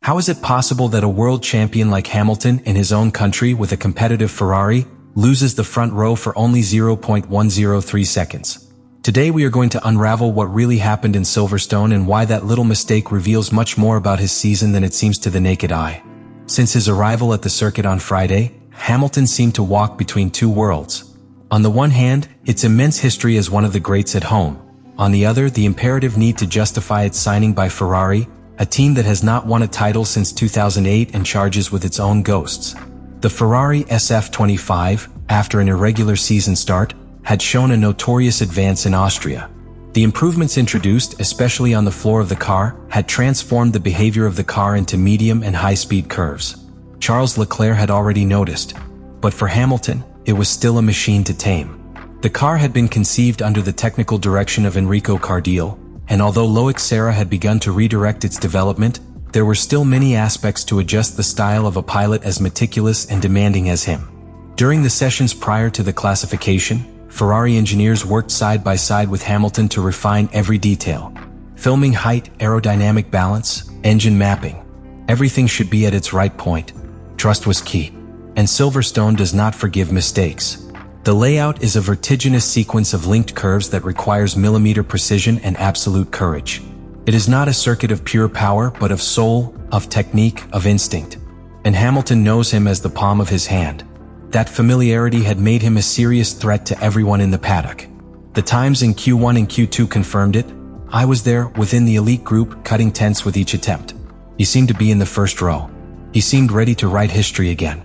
How is it possible that a world champion like Hamilton in his own country with a competitive Ferrari loses the front row for only 0.103 seconds? Today we are going to unravel what really happened in Silverstone and why that little mistake reveals much more about his season than it seems to the naked eye. Since his arrival at the circuit on Friday, Hamilton seemed to walk between two worlds. On the one hand, its immense history as one of the greats at home. On the other, the imperative need to justify its signing by Ferrari, a team that has not won a title since 2008 and charges with its own ghosts. The Ferrari SF-25, after an irregular season start, had shown a notorious advance in Austria. The improvements introduced, especially on the floor of the car, had transformed the behavior of the car into medium and high-speed curves. Charles Leclerc had already noticed, but for Hamilton, it was still a machine to tame. The car had been conceived under the technical direction of Enrico Cardiel, and although Loic Serra had begun to redirect its development, there were still many aspects to adjust the style of a pilot as meticulous and demanding as him. During the sessions prior to the classification, Ferrari engineers worked side by side with Hamilton to refine every detail. Filming height, aerodynamic balance, engine mapping. Everything should be at its right point. Trust was key. And Silverstone does not forgive mistakes. The layout is a vertiginous sequence of linked curves that requires millimeter precision and absolute courage. It is not a circuit of pure power, but of soul, of technique, of instinct. And Hamilton knows him as the palm of his hand. That familiarity had made him a serious threat to everyone in the paddock. The times in Q1 and Q2 confirmed it. I was there, within the elite group, cutting tenths with each attempt. He seemed to be in the first row. He seemed ready to write history again.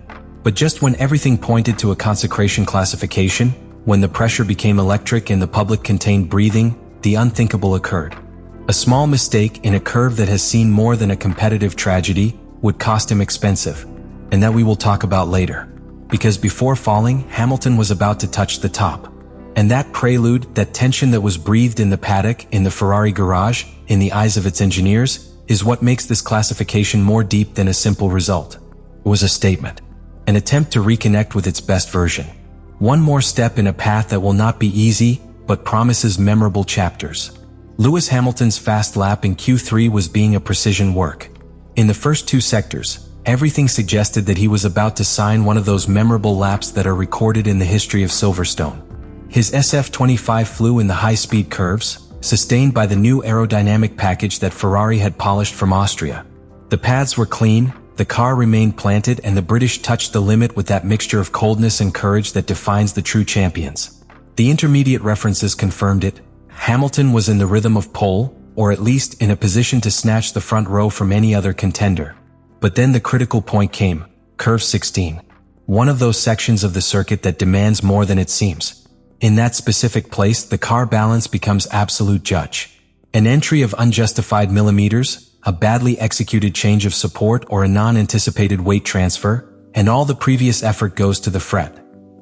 But just when everything pointed to a consecration classification, when the pressure became electric and the public contained breathing, the unthinkable occurred. A small mistake in a curve that has seen more than a competitive tragedy would cost him expensive, and that we will talk about later. Because before falling, Hamilton was about to touch the top. And that prelude, that tension that was breathed in the paddock, in the Ferrari garage, in the eyes of its engineers, is what makes this classification more deep than a simple result. It was a statement. An attempt to reconnect with its best version. One more step in a path that will not be easy, but promises memorable chapters. Lewis Hamilton's fast lap in Q3 was being a precision work. In the first two sectors, everything suggested that he was about to sign one of those memorable laps that are recorded in the history of Silverstone. His SF-25 flew in the high-speed curves, sustained by the new aerodynamic package that Ferrari had polished from Austria. The paths were clean, the car remained planted, and the British touched the limit with that mixture of coldness and courage that defines the true champions. The intermediate references confirmed it. Hamilton was in the rhythm of pole, or at least in a position to snatch the front row from any other contender. But then the critical point came, curve 16. One of those sections of the circuit that demands more than it seems. In that specific place, the car balance becomes absolute judge. An entry of unjustified millimeters, a badly executed change of support, or a non-anticipated weight transfer, and all the previous effort goes to the fret.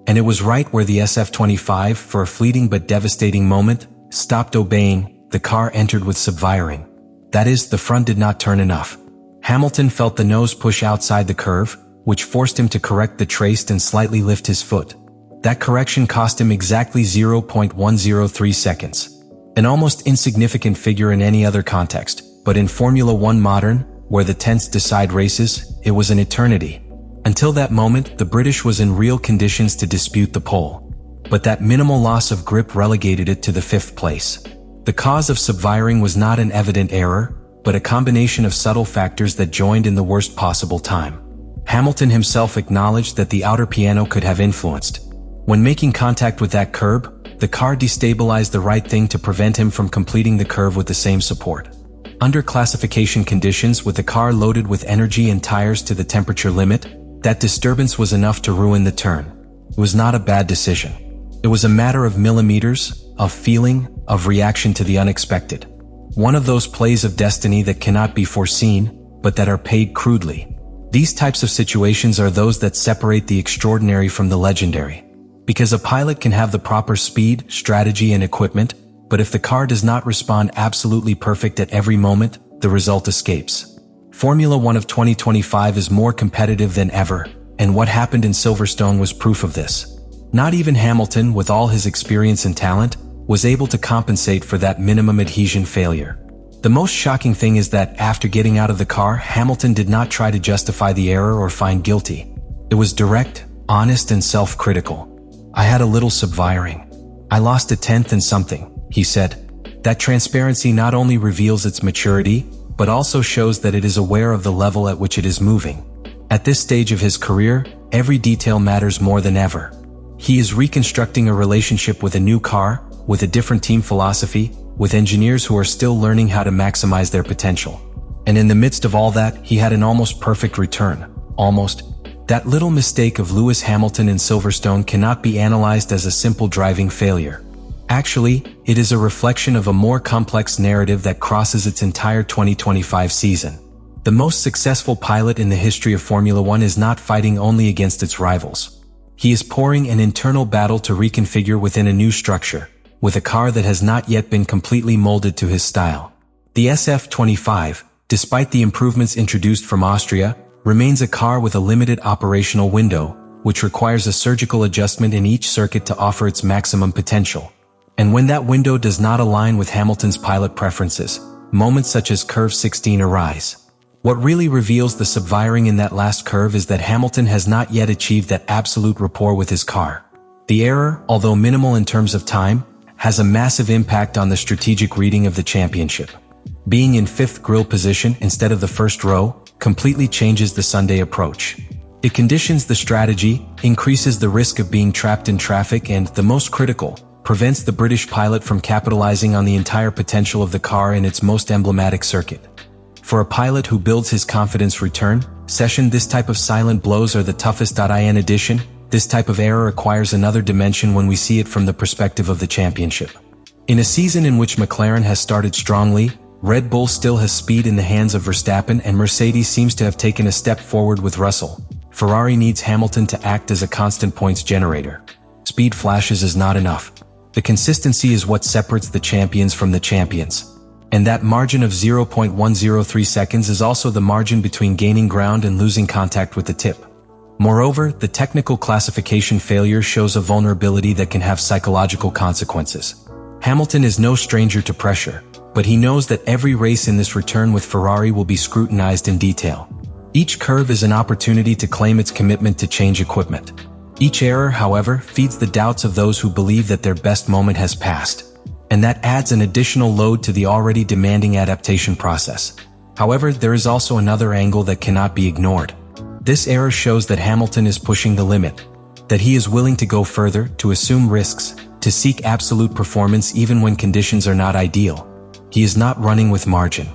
And it was right where the SF-25, for a fleeting but devastating moment, stopped obeying. The car entered with subviring. That is, the front did not turn enough. Hamilton felt the nose push outside the curve, which forced him to correct the trace and slightly lift his foot. That correction cost him exactly 0.103 seconds. An almost insignificant figure in any other context, but in Formula One modern, where the tenths decide races, it was an eternity. Until that moment, the British was in real conditions to dispute the pole. But that minimal loss of grip relegated it to the 5th place. The cause of subviring was not an evident error, but a combination of subtle factors that joined in the worst possible time. Hamilton himself acknowledged that the outer piano could have influenced. When making contact with that curb, the car destabilized the right thing to prevent him from completing the curve with the same support. Under classification conditions, with the car loaded with energy and tires to the temperature limit, that disturbance was enough to ruin the turn. It was not a bad decision. It was a matter of millimeters, of feeling, of reaction to the unexpected. One of those plays of destiny that cannot be foreseen, but that are paid crudely. These types of situations are those that separate the extraordinary from the legendary. Because a pilot can have the proper speed, strategy, and equipment, but if the car does not respond absolutely perfect at every moment, the result escapes. Formula One of 2025 is more competitive than ever, and what happened in Silverstone was proof of this. Not even Hamilton, with all his experience and talent, was able to compensate for that minimum adhesion failure. The most shocking thing is that after getting out of the car, Hamilton did not try to justify the error or find guilty. It was direct, honest, and self-critical. "I had a little subviring. I lost a tenth and something," he said. That transparency not only reveals its maturity, but also shows that it is aware of the level at which it is moving. At this stage of his career, every detail matters more than ever. He is reconstructing a relationship with a new car, with a different team philosophy, with engineers who are still learning how to maximize their potential. And in the midst of all that, he had an almost perfect return. Almost. That little mistake of Lewis Hamilton in Silverstone cannot be analyzed as a simple driving failure. Actually, it is a reflection of a more complex narrative that crosses its entire 2025 season. The most successful pilot in the history of Formula One is not fighting only against its rivals. He is pouring an internal battle to reconfigure within a new structure, with a car that has not yet been completely molded to his style. The SF-25, despite the improvements introduced from Austria, remains a car with a limited operational window, which requires a surgical adjustment in each circuit to offer its maximum potential. And when that window does not align with Hamilton's pilot preferences, moments such as curve 16 arise. What really reveals the subviring in that last curve is that Hamilton has not yet achieved that absolute rapport with his car. The error, although minimal in terms of time, has a massive impact on the strategic reading of the championship. Being in fifth grille position instead of the first row completely changes the Sunday approach. It conditions the strategy, increases the risk of being trapped in traffic, and, the most critical, prevents the British pilot from capitalizing on the entire potential of the car in its most emblematic circuit. For a pilot who builds his confidence return session, this type of silent blows are the toughest. In addition, this type of error acquires another dimension when we see it from the perspective of the championship. In a season in which McLaren has started strongly, Red Bull still has speed in the hands of Verstappen, and Mercedes seems to have taken a step forward with Russell. Ferrari needs Hamilton to act as a constant points generator. Speed flashes is not enough. The consistency is what separates the champions from the champions. And that margin of 0.103 seconds is also the margin between gaining ground and losing contact with the tip. Moreover, the technical classification failure shows a vulnerability that can have psychological consequences. Hamilton is no stranger to pressure, but he knows that every race in this return with Ferrari will be scrutinized in detail. Each curve is an opportunity to claim its commitment to change equipment. Each error, however, feeds the doubts of those who believe that their best moment has passed. And that adds an additional load to the already demanding adaptation process. However, there is also another angle that cannot be ignored. This error shows that Hamilton is pushing the limit, that he is willing to go further, to assume risks, to seek absolute performance even when conditions are not ideal. He is not running with margin.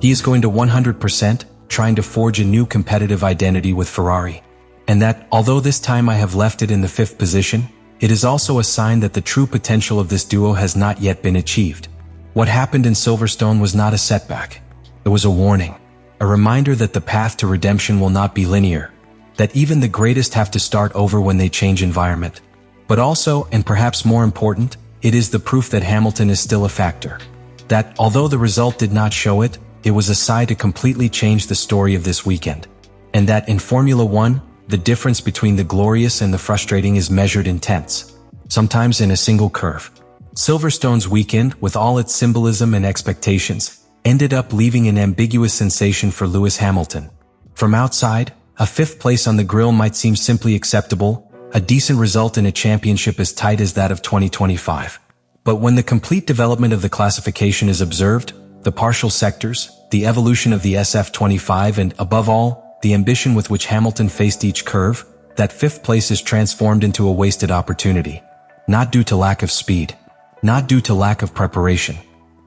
He is going to 100%, trying to forge a new competitive identity with Ferrari. And that, although this time I have left it in the fifth position, it is also a sign that the true potential of this duo has not yet been achieved. What happened in Silverstone was not a setback. It was a warning. A reminder that the path to redemption will not be linear. That even the greatest have to start over when they change environment. But also, and perhaps more important, it is the proof that Hamilton is still a factor. That, although the result did not show it, it was a side to completely change the story of this weekend. And that in Formula One, the difference between the glorious and the frustrating is measured in tenths, sometimes in a single curve. Silverstone's weekend, with all its symbolism and expectations, ended up leaving an ambiguous sensation for Lewis Hamilton. From outside, a fifth place on the grille might seem simply acceptable, a decent result in a championship as tight as that of 2025. But when the complete development of the classification is observed, the partial sectors, the evolution of the SF-25, and, above all, the ambition with which Hamilton faced each curve, that fifth place is transformed into a wasted opportunity. Not due to lack of speed, not due to lack of preparation,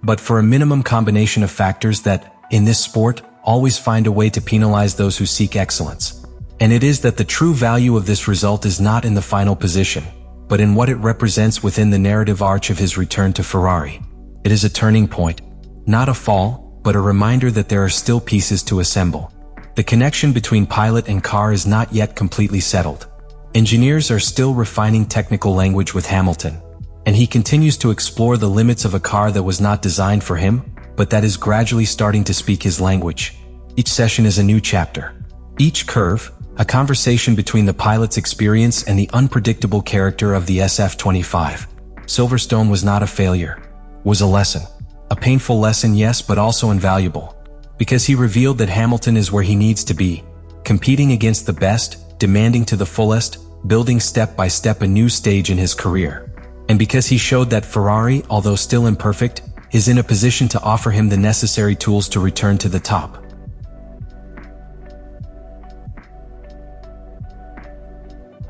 but for a minimum combination of factors that, in this sport, always find a way to penalize those who seek excellence. And it is that the true value of this result is not in the final position, but in what it represents within the narrative arc of his return to Ferrari. It is a turning point, not a fall, but a reminder that there are still pieces to assemble. The connection between pilot and car is not yet completely settled. Engineers are still refining technical language with Hamilton, and he continues to explore the limits of a car that was not designed for him, but that is gradually starting to speak his language. Each session is a new chapter. Each curve, a conversation between the pilot's experience and the unpredictable character of the SF-25. Silverstone was not a failure, was a lesson. A painful lesson, yes, but also invaluable. Because he revealed that Hamilton is where he needs to be, competing against the best, demanding to the fullest, building step by step a new stage in his career. And because he showed that Ferrari, although still imperfect, is in a position to offer him the necessary tools to return to the top.